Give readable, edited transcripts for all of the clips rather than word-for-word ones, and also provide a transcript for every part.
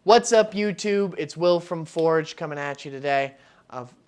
What's up, YouTube? It's Will from Forge coming at you today.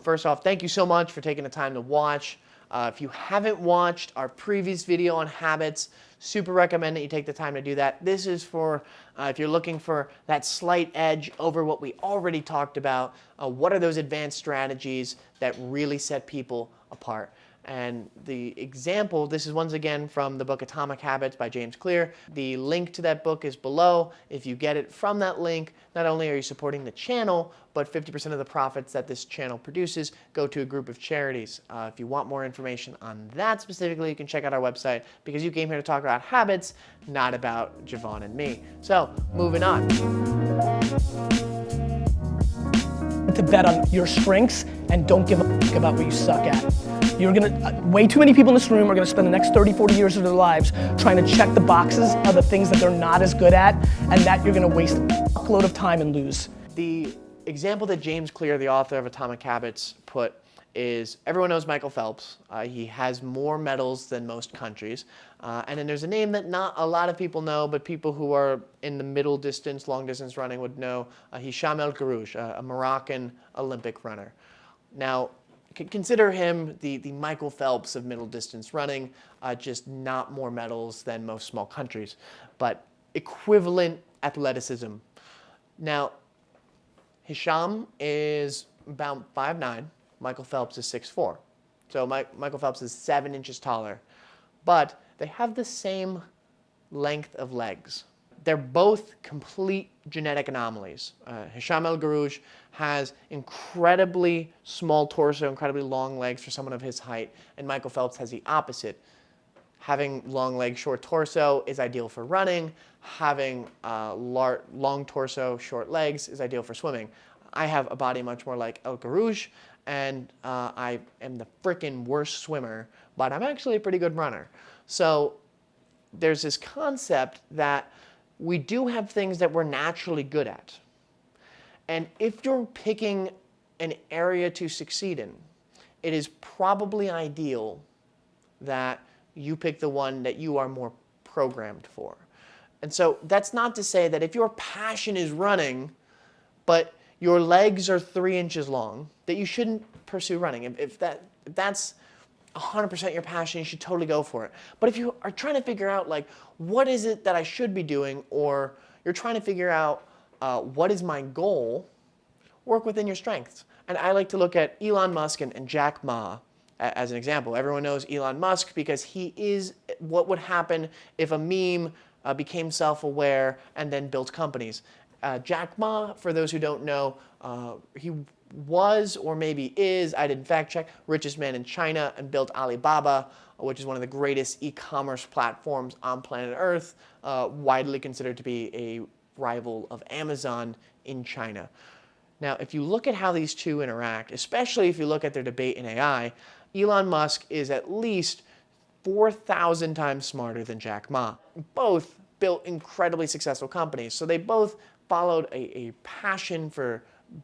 First off, thank you so much for taking the time to watch. If you haven't watched our previous video on habits, super recommend that you take the time to do that. This is for if you're looking for that slight edge over what we already talked about. What are those advanced strategies that really set people apart? And the example, this is once again from the book Atomic Habits by James Clear. The link to that book is below. If you get it from that link, not only are you supporting the channel, but 50% of the profits that this channel produces go to a group of charities. If you want more information on that specifically, you can check out our website, because you came here to talk about habits, not about Javon and me. So, moving on. To bet on your strengths and don't give a fuck about what you suck at. You're gonna, way too many people in this room are gonna spend the next 30, 40 years of their lives trying to check the boxes of the things that they're not as good at, and that you're gonna waste a fuckload of time and lose. The example that James Clear, the author of Atomic Habits, put is, everyone knows Michael Phelps. He has more medals than most countries. And then there's a name that not a lot of people know, but people who are in the middle distance, long distance running would know, Hicham El Guerrouj, a Moroccan Olympic runner. Now, consider him the Michael Phelps of middle distance running, just not more medals than most small countries, but equivalent athleticism. Now, Hicham is about 5'9", Michael Phelps is 6'4". So Michael Phelps is 7 inches taller, but they have the same length of legs. They're both complete genetic anomalies. Hicham El Guerrouj has incredibly small torso, incredibly long legs for someone of his height, and Michael Phelps has the opposite. Having long legs, short torso is ideal for running. Having long torso, short legs is ideal for swimming. I have a body much more like El Guerrouj, and I am the frickin' worst swimmer, but I'm actually a pretty good runner. So there's this concept that we do have things that we're naturally good at. And if you're picking an area to succeed in, it is probably ideal that you pick the one that you are more programmed for. And so that's not to say that if your passion is running, but your legs are 3 inches long, that you shouldn't pursue running. If that's 100% your passion, you should totally go for it. But if you are trying to figure out, like, what is it that I should be doing, or you're trying to figure out what is my goal, work within your strengths. And I like to look at Elon Musk and Jack Ma as an example. Everyone knows Elon Musk because he is what would happen if a meme became self-aware and then built companies. Jack Ma, for those who don't know, he was, or maybe is, I didn't fact check, richest man in China, and built Alibaba, which is one of the greatest e-commerce platforms on planet Earth, widely considered to be a rival of Amazon in China. Now, if you look at how these two interact, especially if you look at their debate in AI, Elon Musk is at least 4,000 times smarter than Jack Ma. Both built incredibly successful companies, so they both followed a passion for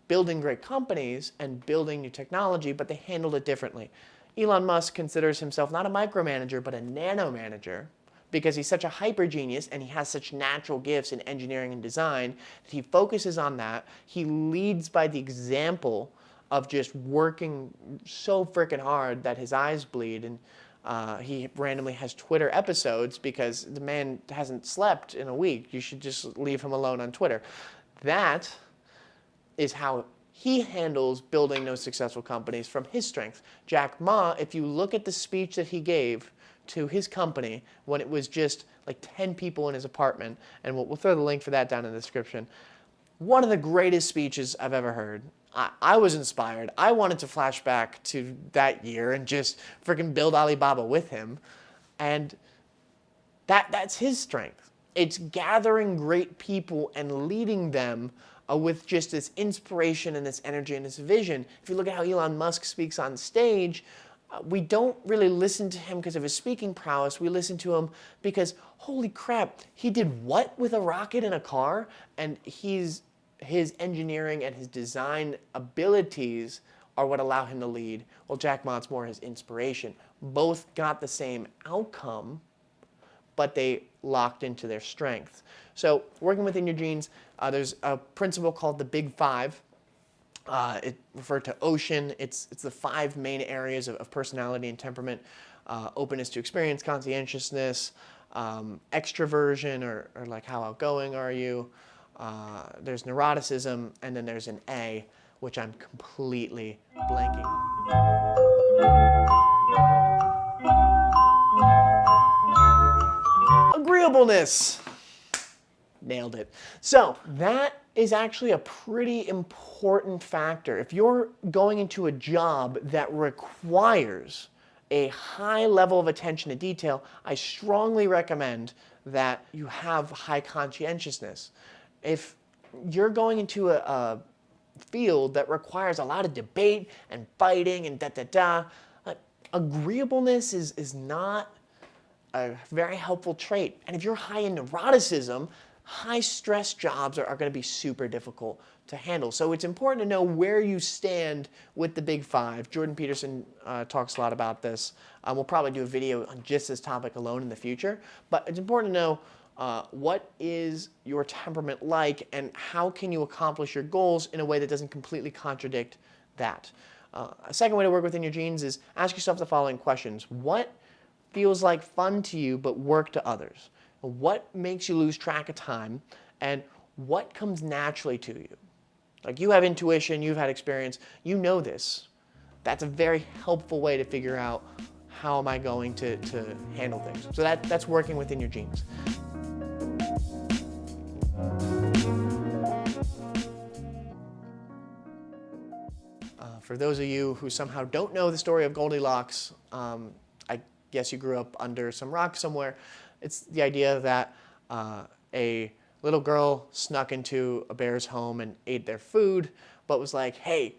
building great companies and building new technology, but they handled it differently. Elon Musk considers himself not a micromanager, but a nano-manager, because he's such a hyper genius and he has such natural gifts in engineering and design that he focuses on that. He leads by the example of just working so freaking hard that his eyes bleed, and he randomly has Twitter episodes because the man hasn't slept in a week. You should just leave him alone on Twitter. That is how he handles building those successful companies from his strength. Jack Ma, if you look at the speech that he gave to his company when it was just like 10 people in his apartment, and we'll throw the link for that down in the description, one of the greatest speeches I've ever heard. I was inspired. I wanted to flash back to that year and just freaking build Alibaba with him. And that's his strength. It's gathering great people and leading them with just this inspiration and this energy and this vision. If you look at how Elon Musk speaks on stage, we don't really listen to him because of his speaking prowess. We listen to him because, holy crap, he did what with a rocket and a car? And his engineering and his design abilities are what allow him to lead. Well, Jack Ma's more his inspiration. Both got the same outcome, but they locked into their strength. So working within your genes, there's a principle called the Big Five. It referred to Ocean. It's the 5 main areas of personality and temperament: openness to experience, conscientiousness, extroversion, or like how outgoing are you. There's neuroticism, and then there's an A, which I'm completely blanking. Agreeableness. Nailed it. So that is actually a pretty important factor. If you're going into a job that requires a high level of attention to detail, I strongly recommend that you have high conscientiousness. If you're going into a field that requires a lot of debate and fighting and agreeableness is not a very helpful trait. And if you're high in neuroticism, high stress jobs are going to be super difficult to handle. So it's important to know where you stand with the Big Five. Jordan Peterson talks a lot about this. We'll probably do a video on just this topic alone in the future. But it's important to know what is your temperament like and how can you accomplish your goals in a way that doesn't completely contradict that. A second way to work within your genes is ask yourself the following questions. What feels like fun to you but work to others? What makes you lose track of time, and what comes naturally to you? Like, you have intuition, you've had experience, you know this. That's a very helpful way to figure out how am I going to handle things. So that's working within your genes. For those of you who somehow don't know the story of Goldilocks, I guess you grew up under some rock somewhere. It's the idea that a little girl snuck into a bear's home and ate their food, but was like, hey,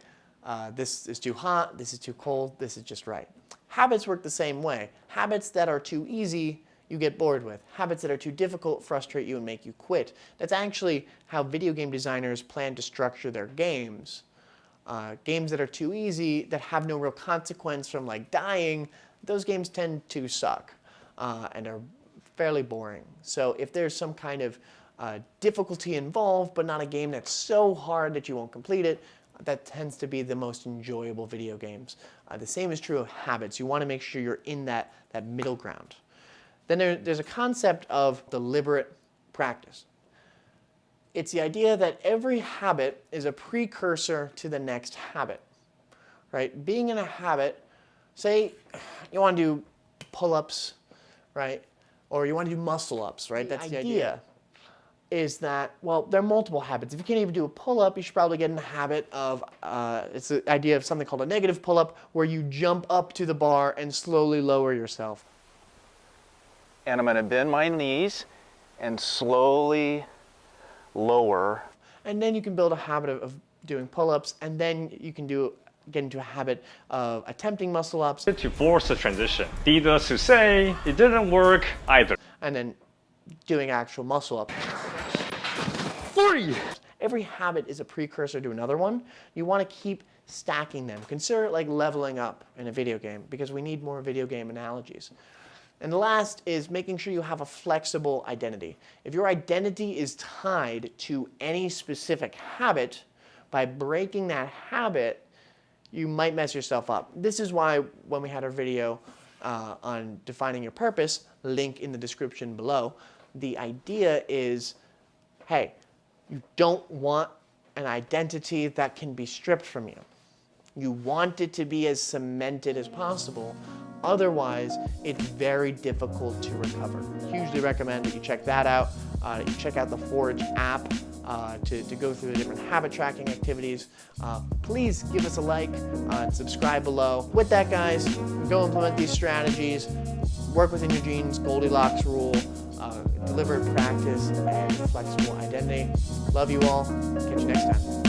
this is too hot, this is too cold, this is just right. Habits work the same way. Habits that are too easy, you get bored with. Habits that are too difficult frustrate you and make you quit. That's actually how video game designers plan to structure their games. Games that are too easy, that have no real consequence from like dying, those games tend to suck and are fairly boring. So if there's some kind of difficulty involved, but not a game that's so hard that you won't complete it, that tends to be the most enjoyable video games. The same is true of habits. You want to make sure you're in that middle ground. Then there's a concept of deliberate practice. It's the idea that every habit is a precursor to the next habit, right? Being in a habit, say you want to do pull-ups, right? Or you want to do muscle-ups, right? That's the idea. Is that, well, there are multiple habits. If you can't even do a pull-up, you should probably get in the habit of, it's the idea of something called a negative pull-up, where you jump up to the bar and slowly lower yourself. And I'm going to bend my knees and slowly lower. And then you can build a habit of doing pull-ups, and then you can get into a habit of attempting muscle-ups. To force a transition. Needless to say, it didn't work either. And then doing actual muscle-ups. 3. Every habit is a precursor to another one. You want to keep stacking them. Consider it like leveling up in a video game, because we need more video game analogies. And the last is making sure you have a flexible identity. If your identity is tied to any specific habit, by breaking that habit, you might mess yourself up. This is why when we had our video on defining your purpose, link in the description below, the idea is, hey, you don't want an identity that can be stripped from you. You want it to be as cemented as possible. Otherwise, it's very difficult to recover. Hugely recommend that you check that out. You check out the Forge app to go through the different habit tracking activities. Please give us a like and subscribe below. With that, guys, go implement these strategies. Work within your genes, Goldilocks rule, deliberate practice, and flexible identity. Love you all. Catch you next time.